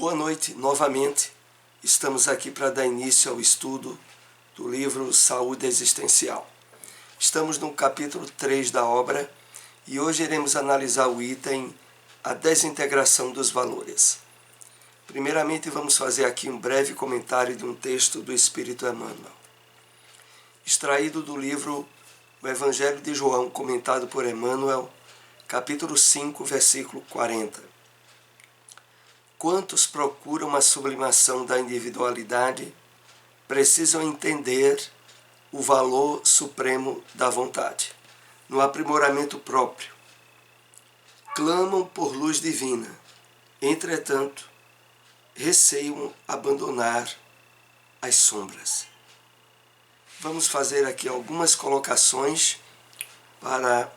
Boa noite, novamente. Estamos aqui para dar início ao estudo do livro Saúde Existencial. Estamos no capítulo 3 da obra e hoje iremos analisar o item A Desintegração dos Valores. Primeiramente, vamos fazer aqui um breve comentário de um texto do Espírito Emmanuel, extraído do livro O Evangelho de João, comentado por Emmanuel, capítulo 5, versículo 40. Quantos procuram a sublimação da individualidade precisam entender o valor supremo da vontade, no aprimoramento próprio. Clamam por luz divina, entretanto, receiam abandonar as sombras. Vamos fazer aqui algumas colocações para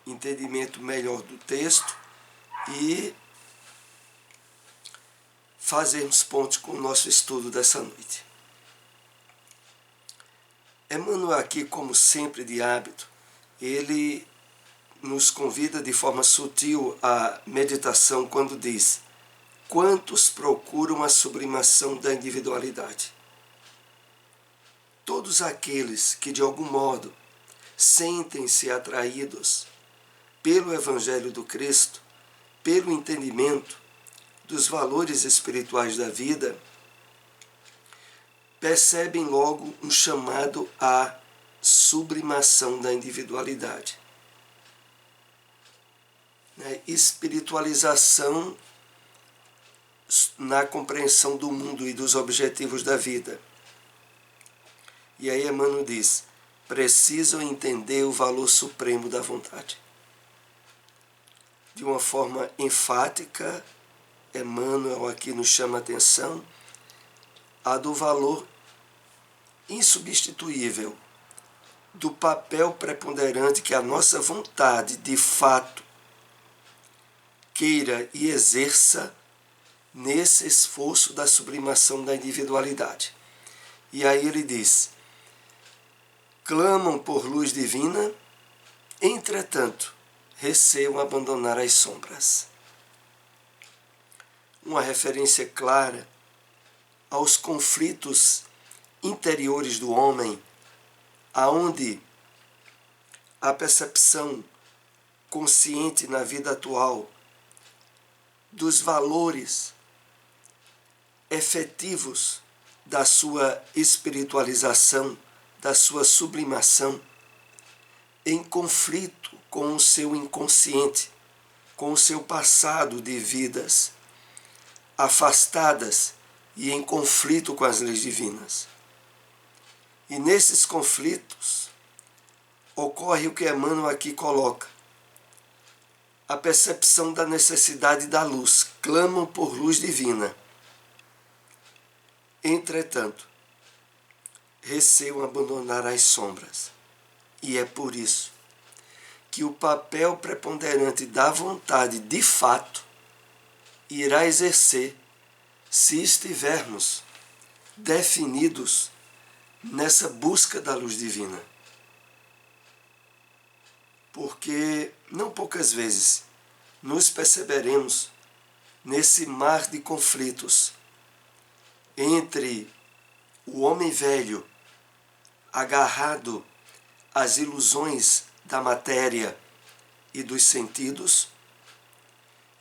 entendimento melhor do texto e fazermos pontos com o nosso estudo dessa noite. Emmanuel aqui, como sempre de hábito, ele nos convida de forma sutil à meditação quando diz: quantos procuram a sublimação da individualidade? Todos aqueles que de algum modo sentem-se atraídos pelo Evangelho do Cristo, pelo entendimento dos valores espirituais da vida, percebem logo um chamado à sublimação da individualidade. Espiritualização na compreensão do mundo e dos objetivos da vida. E aí Emmanuel diz: precisam entender o valor supremo da vontade. De uma forma enfática, Emmanuel aqui nos chama a atenção a do valor insubstituível, do papel preponderante que a nossa vontade, de fato, queira e exerça nesse esforço da sublimação da individualidade. E aí ele diz: clamam por luz divina, entretanto, receiam abandonar as sombras. Uma referência clara aos conflitos interiores do homem, aonde a percepção consciente na vida atual dos valores efetivos da sua espiritualização, da sua sublimação, em conflito com o seu inconsciente, com o seu passado de vidas afastadas e em conflito com as leis divinas. E nesses conflitos ocorre o que Emmanuel aqui coloca: a percepção da necessidade da luz. Clamam por luz divina. Entretanto, receiam abandonar as sombras. E é por isso que o papel preponderante da vontade, de fato, irá exercer se estivermos definidos nessa busca da luz divina. Porque não poucas vezes nos perceberemos nesse mar de conflitos entre o homem velho, agarrado às ilusões da matéria e dos sentidos,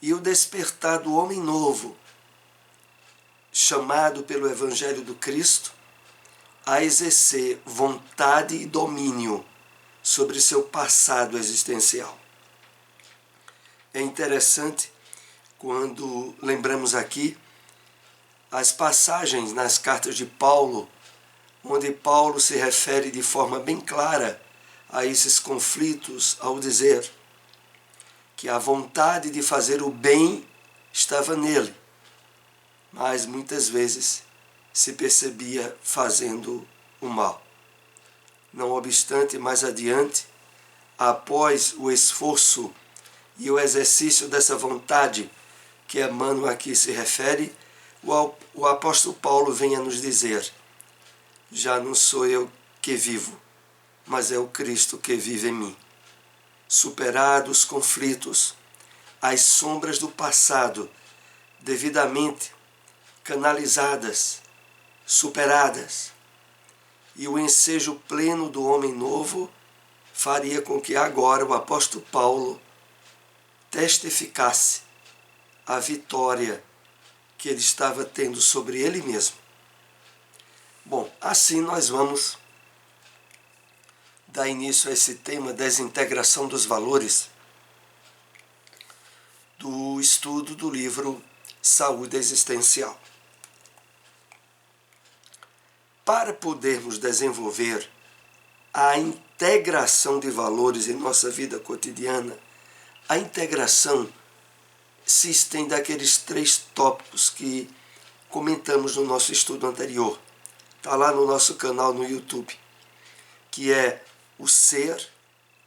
e o despertar do homem novo, chamado pelo Evangelho do Cristo a exercer vontade e domínio sobre seu passado existencial. É interessante quando lembramos aqui as passagens nas cartas de Paulo, onde Paulo se refere de forma bem clara a esses conflitos ao dizer que a vontade de fazer o bem estava nele, mas muitas vezes se percebia fazendo o mal. Não obstante, mais adiante, após o esforço e o exercício dessa vontade que Emmanuel aqui se refere, o apóstolo Paulo vem a nos dizer: já não sou eu que vivo, mas é o Cristo que vive em mim. Superados os conflitos, as sombras do passado devidamente canalizadas, superadas, e o ensejo pleno do homem novo faria com que agora o apóstolo Paulo testificasse a vitória que ele estava tendo sobre ele mesmo. Bom, assim nós vamos dar início a esse tema, desintegração dos valores, do estudo do livro Saúde Existencial. Para podermos desenvolver a integração de valores em nossa vida cotidiana, a integração se estende àqueles 3 tópicos que comentamos no nosso estudo anterior. Está lá no nosso canal no YouTube, que é o ser,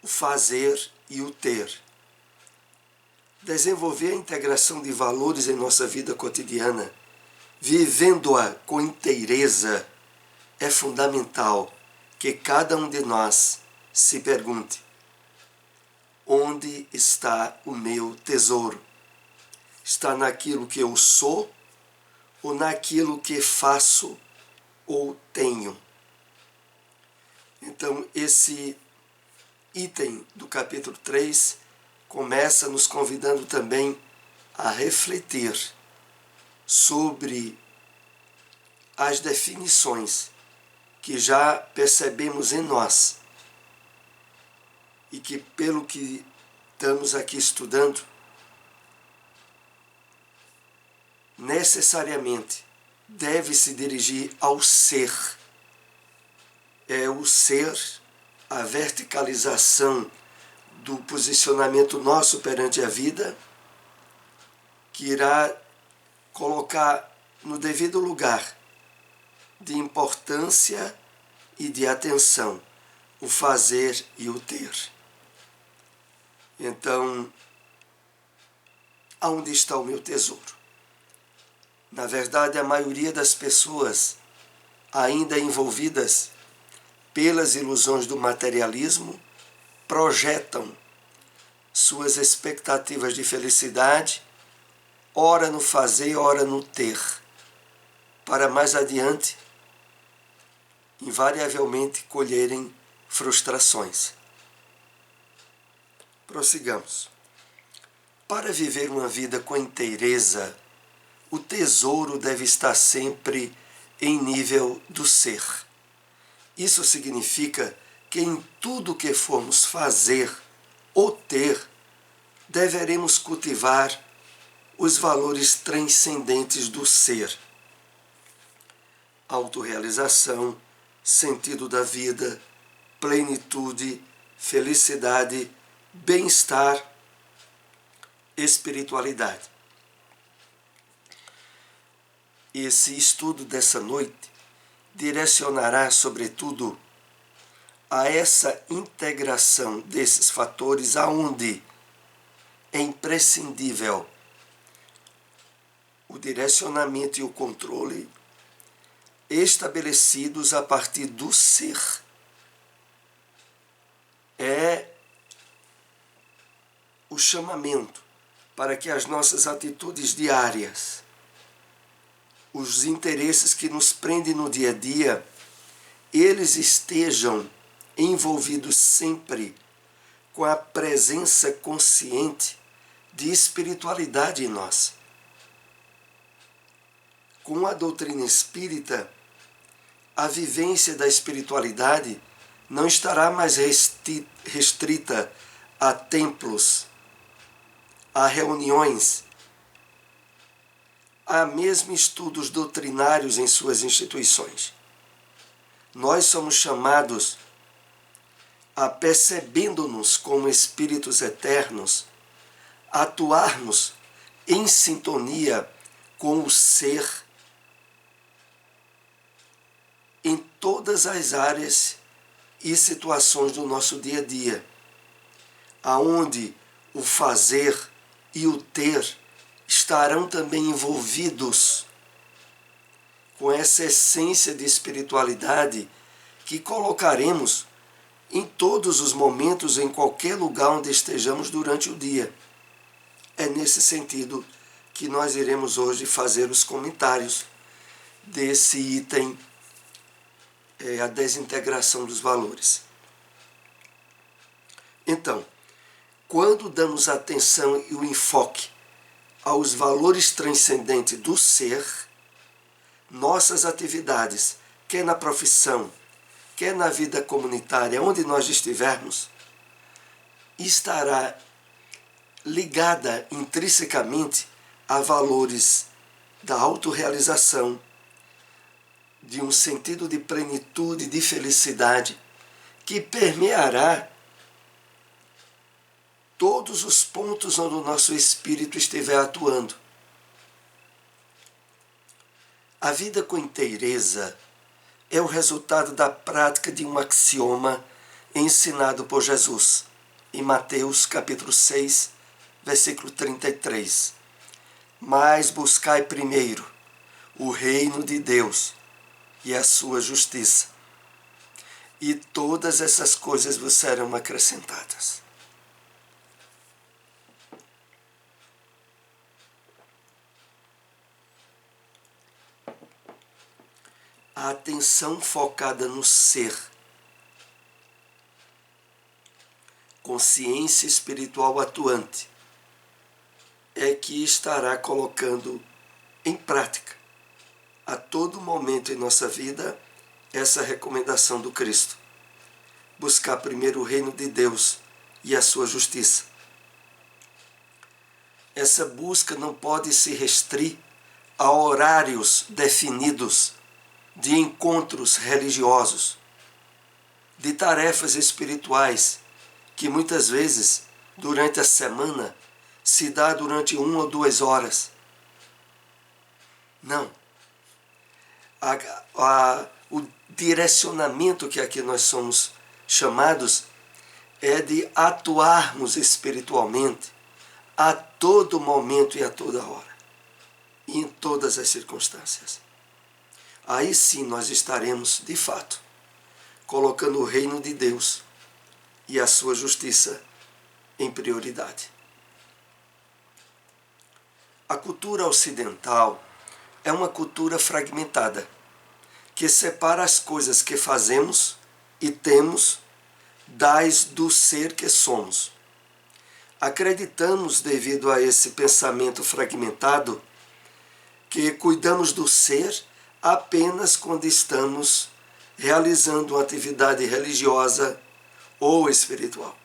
o fazer e o ter. Desenvolver a integração de valores em nossa vida cotidiana, vivendo-a com inteireza, é fundamental que cada um de nós se pergunte: onde está o meu tesouro? Está naquilo que eu sou ou naquilo que faço ou tenho? Então, esse item do capítulo 3 começa nos convidando também a refletir sobre as definições que já percebemos em nós e que, pelo que estamos aqui estudando, necessariamente deve se dirigir ao ser. É o ser, a verticalização do posicionamento nosso perante a vida, que irá colocar no devido lugar de importância e de atenção o fazer e o ter. Então, aonde está o meu tesouro? Na verdade, a maioria das pessoas ainda envolvidas pelas ilusões do materialismo projetam suas expectativas de felicidade, ora no fazer, ora no ter, para mais adiante, invariavelmente, colherem frustrações. Prossigamos. Para viver uma vida com inteireza, o tesouro deve estar sempre em nível do ser. Isso significa que em tudo que formos fazer ou ter, deveremos cultivar os valores transcendentes do ser. Autorrealização, sentido da vida, plenitude, felicidade, bem-estar, espiritualidade. Esse estudo dessa noite direcionará, sobretudo, a essa integração desses fatores aonde é imprescindível o direcionamento e o controle estabelecidos a partir do ser. É o chamamento para que as nossas atitudes diárias, os interesses que nos prendem no dia a dia, eles estejam envolvidos sempre com a presença consciente de espiritualidade em nós. Com a doutrina espírita, a vivência da espiritualidade não estará mais restrita a templos, a reuniões, a mesmo estudos doutrinários em suas instituições. Nós somos chamados a, percebendo-nos como espíritos eternos, atuarmos em sintonia com o ser em todas as áreas e situações do nosso dia a dia, aonde o fazer e o ter estarão também envolvidos com essa essência de espiritualidade que colocaremos em todos os momentos, em qualquer lugar onde estejamos durante o dia. É nesse sentido que nós iremos hoje fazer os comentários desse item, a desintegração dos valores. Então, quando damos atenção e o enfoque aos valores transcendentes do ser, nossas atividades, quer na profissão, quer na vida comunitária, onde nós estivermos, estará ligada intrinsecamente a valores da autorrealização, de um sentido de plenitude, de felicidade, que permeará todos os pontos onde o nosso espírito estiver atuando. A vida com inteireza é o resultado da prática de um axioma ensinado por Jesus, em Mateus capítulo 6, versículo 33. Mas buscai primeiro o reino de Deus e a sua justiça, e todas essas coisas vos serão acrescentadas. A atenção focada no ser, consciência espiritual atuante, é que estará colocando em prática, a todo momento em nossa vida, essa recomendação do Cristo. Buscar primeiro o reino de Deus e a sua justiça. Essa busca não pode se restringir a horários definidos de encontros religiosos, de tarefas espirituais, que muitas vezes, durante a semana, se dá durante 1 ou 2 horas. Não. O direcionamento que aqui nós somos chamados é de atuarmos espiritualmente a todo momento e a toda hora, e em todas as circunstâncias. Aí sim nós estaremos, de fato, colocando o reino de Deus e a sua justiça em prioridade. A cultura ocidental é uma cultura fragmentada, que separa as coisas que fazemos e temos das do ser que somos. Acreditamos, devido a esse pensamento fragmentado, que cuidamos do ser apenas quando estamos realizando uma atividade religiosa ou espiritual.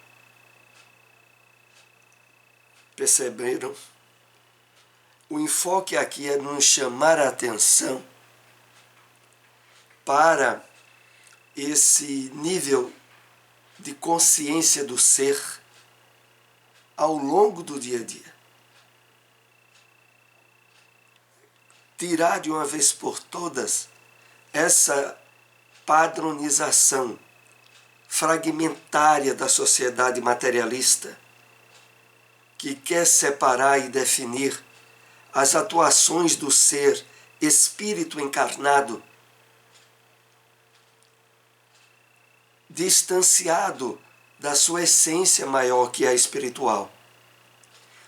Perceberam? O enfoque aqui é nos chamar a atenção para esse nível de consciência do ser ao longo do dia a dia. Tirar de uma vez por todas essa padronização fragmentária da sociedade materialista, que quer separar e definir as atuações do ser espírito encarnado, distanciado da sua essência maior, que é a espiritual.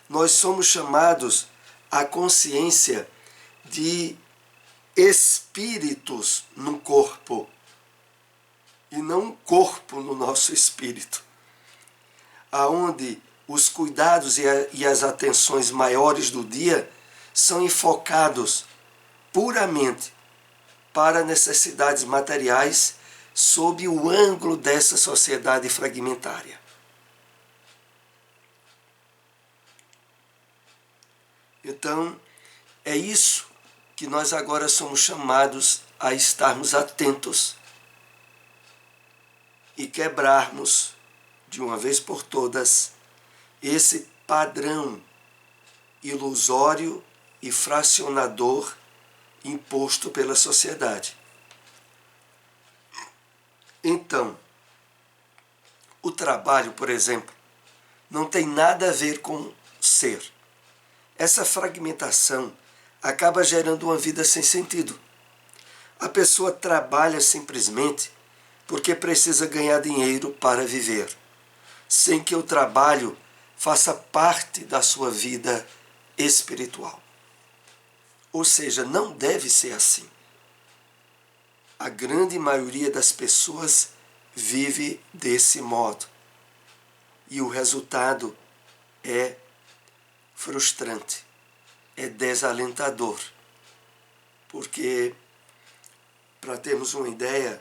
Nós somos chamados à consciência de espíritos no corpo e não um corpo no nosso espírito, aonde os cuidados e as atenções maiores do dia são enfocados puramente para necessidades materiais sob o ângulo dessa sociedade fragmentária. Então, é isso que nós agora somos chamados a estarmos atentos e quebrarmos, de uma vez por todas, esse padrão ilusório e fracionador imposto pela sociedade. Então, o trabalho, por exemplo, não tem nada a ver com ser. Essa fragmentação acaba gerando uma vida sem sentido. A pessoa trabalha simplesmente porque precisa ganhar dinheiro para viver, sem que o trabalho faça parte da sua vida espiritual. Ou seja, não deve ser assim. A grande maioria das pessoas vive desse modo. E o resultado é frustrante, é desalentador. Porque, para termos uma ideia,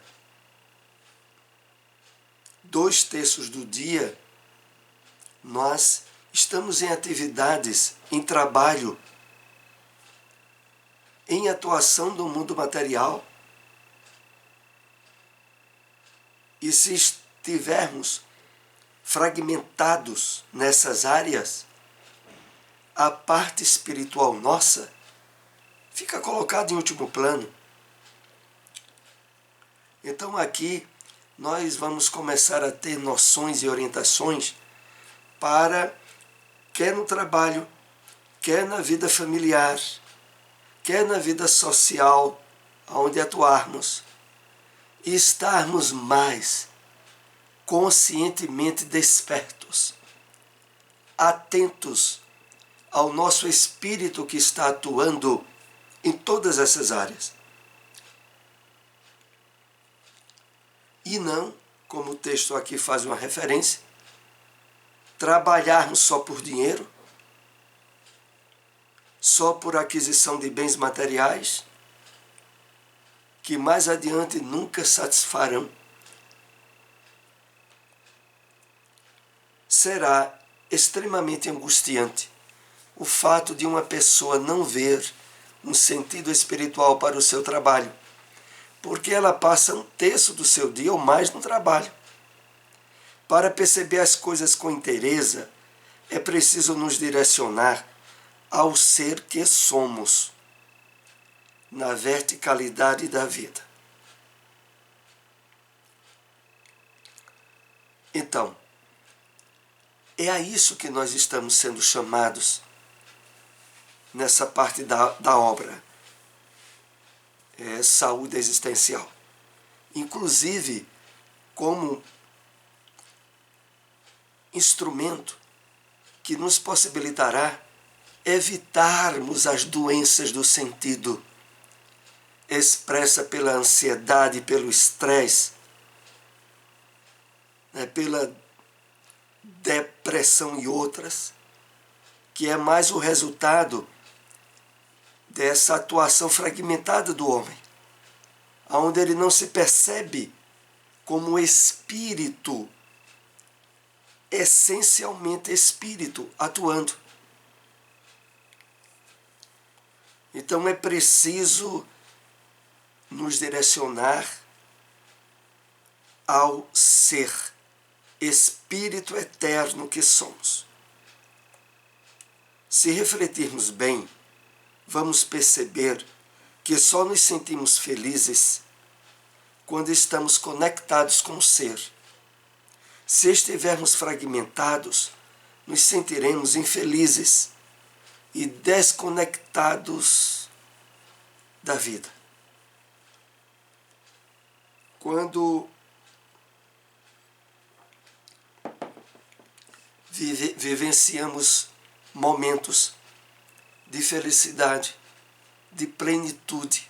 2/3 do dia nós estamos em atividades, em trabalho, em atuação no mundo material. E se estivermos fragmentados nessas áreas, a parte espiritual nossa fica colocada em último plano. Então aqui nós vamos começar a ter noções e orientações para, quer no trabalho, quer na vida familiar, quer na vida social, onde atuarmos, e estarmos mais conscientemente despertos, atentos ao nosso espírito que está atuando em todas essas áreas. E não, como o texto aqui faz uma referência, trabalharmos só por dinheiro, só por aquisição de bens materiais, que mais adiante nunca satisfarão. Será extremamente angustiante o fato de uma pessoa não ver um sentido espiritual para o seu trabalho, porque ela passa 1/3 do seu dia ou mais no trabalho. Para perceber as coisas com inteireza, é preciso nos direcionar ao ser que somos, na verticalidade da vida. Então, é a isso que nós estamos sendo chamados nessa parte da obra. Saúde existencial. Inclusive, como instrumento que nos possibilitará evitarmos as doenças do sentido, expressa pela ansiedade, pelo estresse, pela depressão e outras, que é mais o resultado dessa atuação fragmentada do homem, onde ele não se percebe como espírito, essencialmente espírito, atuando. Então é preciso nos direcionar ao ser, espírito eterno que somos. Se refletirmos bem, vamos perceber que só nos sentimos felizes quando estamos conectados com o ser. Se estivermos fragmentados, nos sentiremos infelizes e desconectados da vida. Quando vivenciamos momentos de felicidade, de plenitude,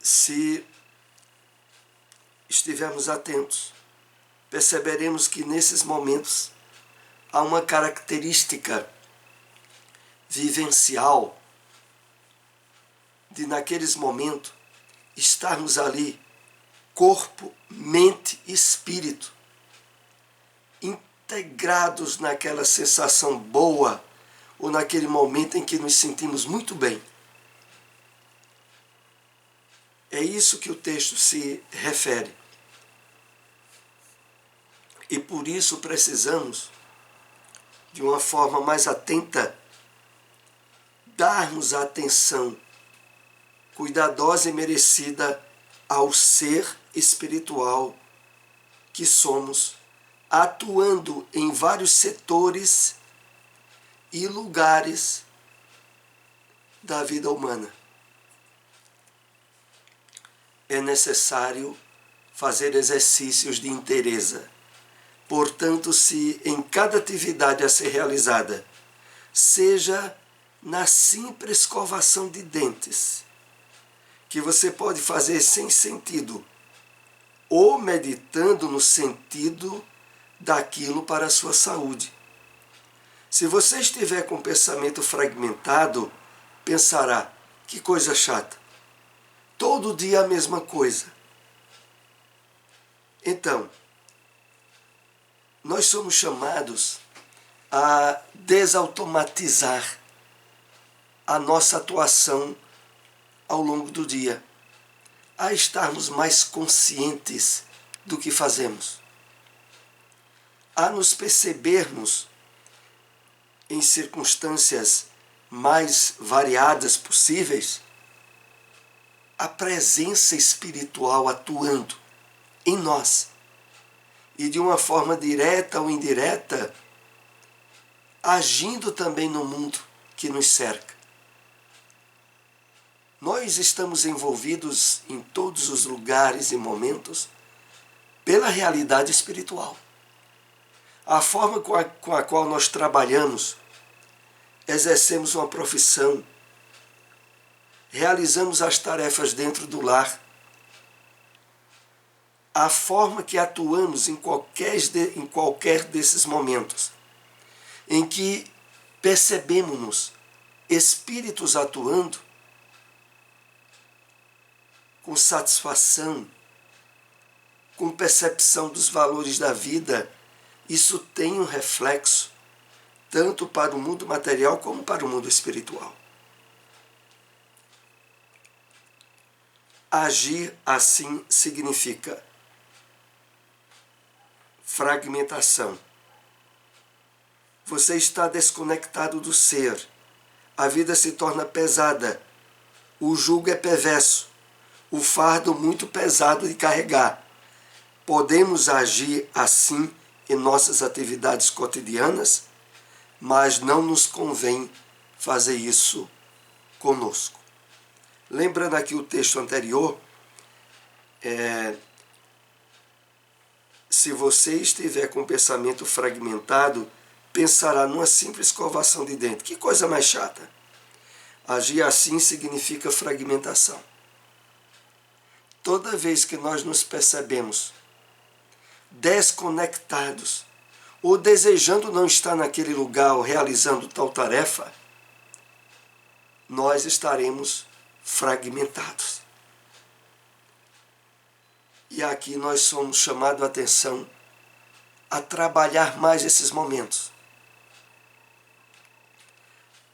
se estivermos atentos, perceberemos que nesses momentos há uma característica vivencial de, naqueles momentos, estarmos ali, corpo, mente e espírito, integrados naquela sensação boa ou naquele momento em que nos sentimos muito bem. É isso que o texto se refere. E por isso precisamos, de uma forma mais atenta, darmos a atenção cuidadosa e merecida ao ser espiritual que somos, atuando em vários setores e lugares da vida humana. É necessário fazer exercícios de inteireza. Portanto, se em cada atividade a ser realizada, seja na simples escovação de dentes, que você pode fazer sem sentido, ou meditando no sentido daquilo para a sua saúde. Se você estiver com o pensamento fragmentado, pensará, que coisa chata, todo dia a mesma coisa. Então, nós somos chamados a desautomatizar a nossa atuação ao longo do dia, a estarmos mais conscientes do que fazemos, a nos percebermos em circunstâncias mais variadas possíveis, a presença espiritual atuando em nós e de uma forma direta ou indireta, agindo também no mundo que nos cerca. Nós estamos envolvidos em todos os lugares e momentos pela realidade espiritual. A forma com a qual nós trabalhamos, exercemos uma profissão, realizamos as tarefas dentro do lar, a forma que atuamos em qualquer desses momentos, em que percebemos-nos espíritos atuando com satisfação, com percepção dos valores da vida, isso tem um reflexo tanto para o mundo material como para o mundo espiritual. Agir assim significa fragmentação. Você está desconectado do ser. A vida se torna pesada. O jugo é perverso. O fardo muito pesado de carregar. Podemos agir assim em nossas atividades cotidianas, mas não nos convém fazer isso conosco. Lembrando aqui o texto anterior, se você estiver com o pensamento fragmentado, pensará numa simples escovação de dente. Que coisa mais chata! Agir assim significa fragmentação. Toda vez que nós nos percebemos desconectados ou desejando não estar naquele lugar ou realizando tal tarefa, nós estaremos fragmentados. E aqui nós somos chamados a atenção a trabalhar mais esses momentos.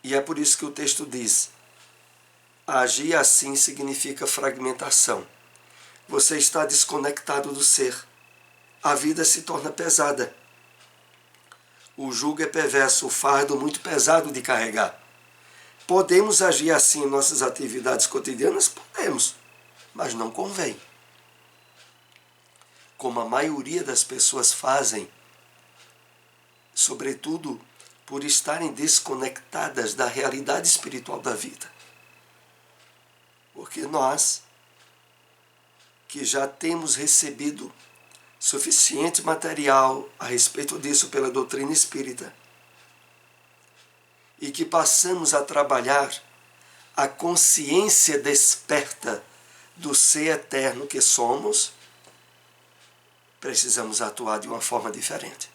E é por isso que o texto diz, agir assim significa fragmentação. Você está desconectado do ser. A vida se torna pesada. O jugo é perverso, o fardo muito pesado de carregar. Podemos agir assim em nossas atividades cotidianas? Podemos, mas não convém. Como a maioria das pessoas fazem, sobretudo por estarem desconectadas da realidade espiritual da vida. Porque nós, que já temos recebido suficiente material a respeito disso pela doutrina espírita, e que passamos a trabalhar a consciência desperta do ser eterno que somos, precisamos atuar de uma forma diferente.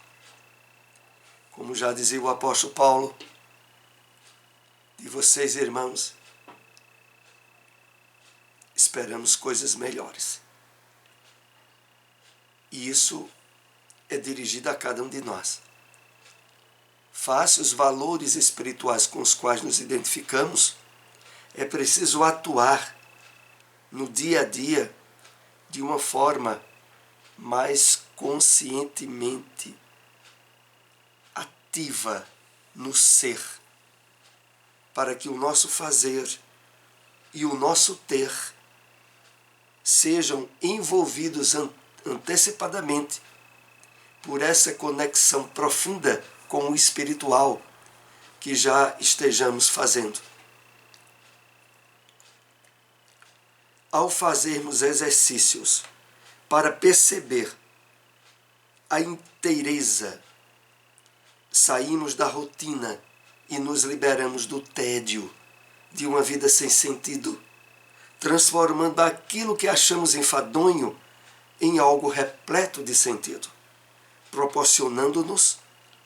Como já dizia o apóstolo Paulo, de vocês, irmãos, esperamos coisas melhores. E isso é dirigido a cada um de nós. Face os valores espirituais com os quais nos identificamos, é preciso atuar no dia a dia de uma forma mais conscientemente ativa no ser, para que o nosso fazer e o nosso ter sejam envolvidos antecipadamente por essa conexão profunda com o espiritual que já estejamos fazendo. Ao fazermos exercícios para perceber a inteireza, saímos da rotina e nos liberamos do tédio de uma vida sem sentido, transformando aquilo que achamos enfadonho em algo repleto de sentido, proporcionando-nos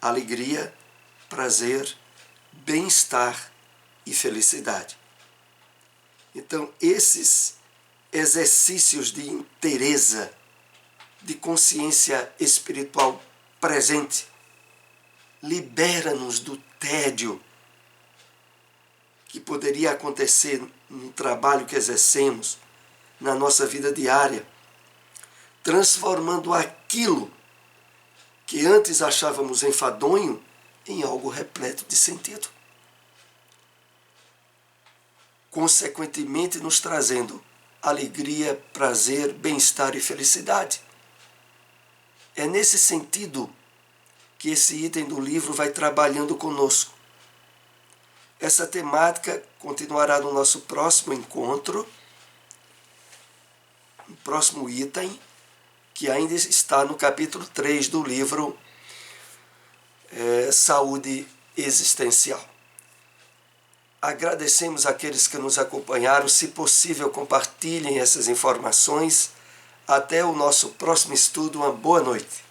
alegria, prazer, bem-estar e felicidade. Então, esses exercícios de inteireza, de consciência espiritual presente, libera-nos do tédio que poderia acontecer no trabalho que exercemos, na nossa vida diária, transformando aquilo que antes achávamos enfadonho em algo repleto de sentido. Consequentemente, nos trazendo alegria, prazer, bem-estar e felicidade. É nesse sentido que esse item do livro vai trabalhando conosco. Essa temática continuará no nosso próximo encontro, no próximo item, que ainda está no capítulo 3 do livro Saúde Existencial. Agradecemos àqueles que nos acompanharam. Se possível, compartilhem essas informações. Até o nosso próximo estudo. Uma boa noite.